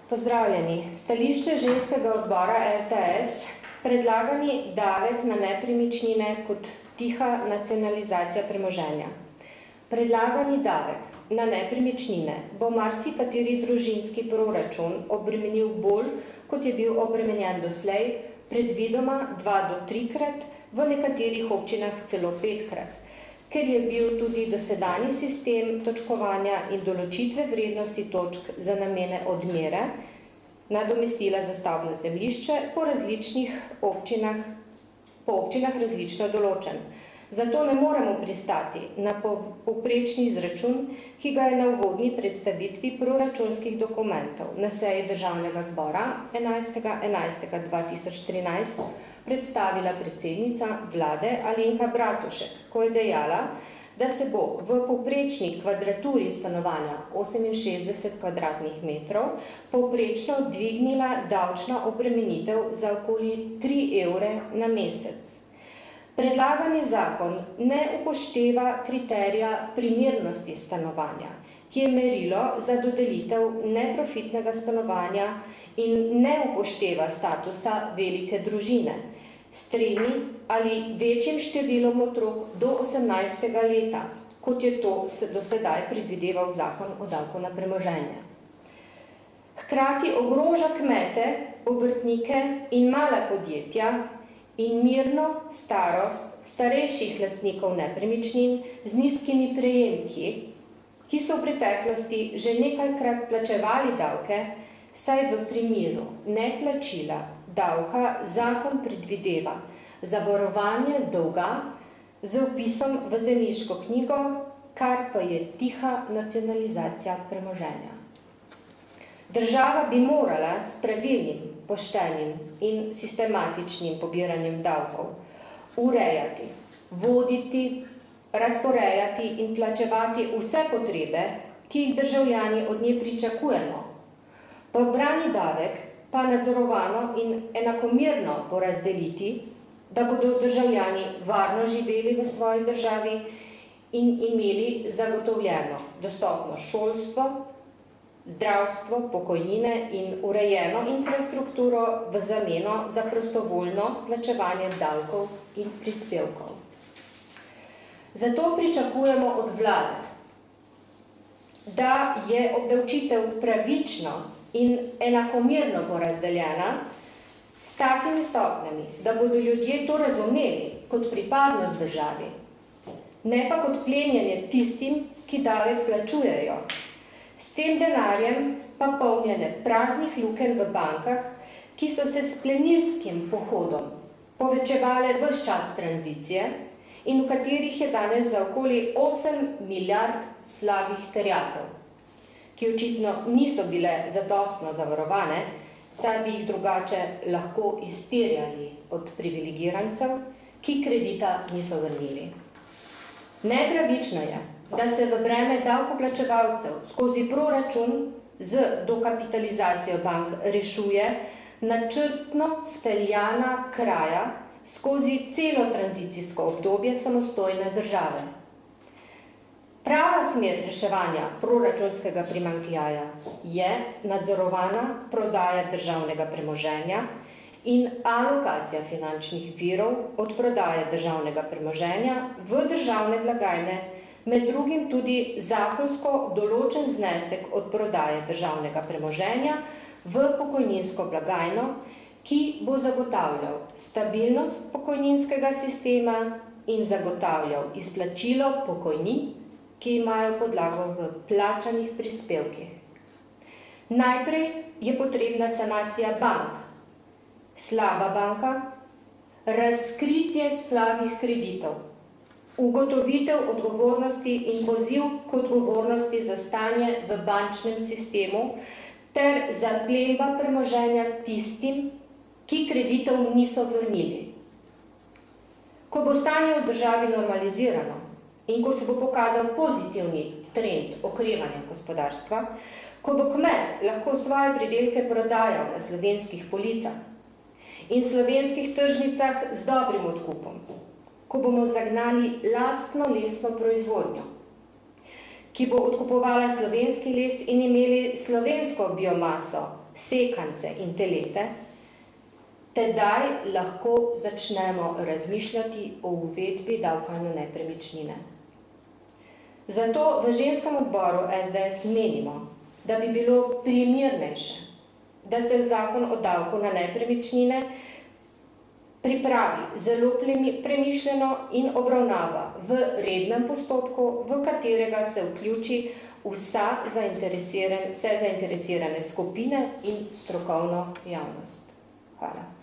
Pozdravljeni. Stališče ženskega odbora SDS, predlagani davek na nepremičnine kot tiha nacionalizacija premoženja. Predlagani davek na nepremičnine bo marsikateri družinski proračun obremenil bolj, kot je bil obremenjen doslej, predvidoma 2 do 3-krat, v nekaterih občinah celo 5-krat. Ker je bil tudi dosedanji sistem točkovanja in določitve vrednosti točk za namene odmere, nadomestila za stavbno zemljišče po občinah različno določen. Zato ne moremo pristati na povprečni izračun, ki ga je na uvodni predstavitvi proračunskih dokumentov na seji Državnega zbora 11.11.2013 predstavila predsednica vlade Alenka Bratušek, ko je dejala, da se bo v povprečni kvadraturi stanovanja 68 kvadratnih metrov povprečno dvignila davčna obremenitev za okoli 3 evre na mesec. Predlagani zakon ne upošteva kriterija primernosti stanovanja, ki je merilo za dodelitev neprofitnega stanovanja in ne upošteva statusa velike družine s 3 ali večjim številom otrok do 18. leta, kot je to do sedaj predvideval zakon o davku na premoženje. Hkrati ogroža kmete, obrtnike in mala podjetja in mirno starost starejših lastnikov nepremičnin z nizkimi prejemki, ki so v preteklosti že nekajkrat plačevali davke, saj v primeru neplačila davka zakon predvideva zavarovanje dolga z vpisom v zemljiško knjigo, kar pa je tiha nacionalizacija premoženja. Država bi morala s pravilnim, poštenim in sistematičnim pobiranjem davkov urejati, voditi, razporejati in plačevati vse potrebe, ki jih državljani od nje pričakujemo. Pobrani davek pa nadzorovano in enakomerno porazdeliti, da bodo državljani varno živeli v svoji državi in imeli zagotovljeno dostopno šolstvo, zdravstvo, pokojnine in urejeno infrastrukturo v zameno za prostovoljno plačevanje davkov in prispevkov. Zato pričakujemo od vlade, da je obdavčitev pravično in enakomerno porazdeljena s takimi stopnjami, da bodo ljudje to razumeli kot pripadnost državi, ne pa kot plenjenje tistim, ki davek plačujejo. S tem denarjem pa polnjene praznih lukenj v bankah, ki so se s plenilskim pohodom povečevale ves čas tranzicije in v katerih je danes za okoli 8 milijard slabih terjatev, ki očitno niso bile zadostno zavarovane, saj bi jih drugače lahko izterjali od privilegirancev, ki kredita niso vrnili. Nepravično je, da se v breme davkoplačevalcev skozi proračun z dokapitalizacijo bank rešuje načrtno speljana kraja skozi celo tranzicijsko obdobje samostojne države. Prava smer reševanja proračunskega primanjkljaja je nadzorovana prodaja državnega premoženja in alokacija finančnih virov od prodaje državnega premoženja v državne blagajne, med drugim tudi zakonsko določen znesek od prodaje državnega premoženja v pokojninsko blagajno, ki bo zagotavljal stabilnost pokojninskega sistema in zagotavljal izplačilo pokojnin, ki imajo podlago v plačanih prispevkih. Najprej je potrebna sanacija bank. Slaba banka, razkritje slabih kreditov, ugotovitev odgovornosti in poziv k odgovornosti za stanje v bančnem sistemu ter zaplemba premoženja tistim, ki kreditov niso vrnili. Ko bo stanje v državi normalizirano in ko se bo pokazal pozitivni trend okrevanja gospodarstva, ko bo kmet lahko svoje pridelke prodajal na slovenskih policah in slovenskih tržnicah z dobrim odkupom, ko bomo zagnali lastno lesno proizvodnjo, ki bo odkupovala slovenski les in imeli slovensko biomaso sekance in pelete, tedaj lahko začnemo razmišljati o uvedbi davka na nepremičnine. Zato v ženskem odboru SDS menimo, da bi bilo primernejše, da se v zakon o davku na nepremičnine pripravi zelo premišljeno in obravnava v rednem postopku, v katerega se vključi vse zainteresirane skupine in strokovno javnost. Hvala.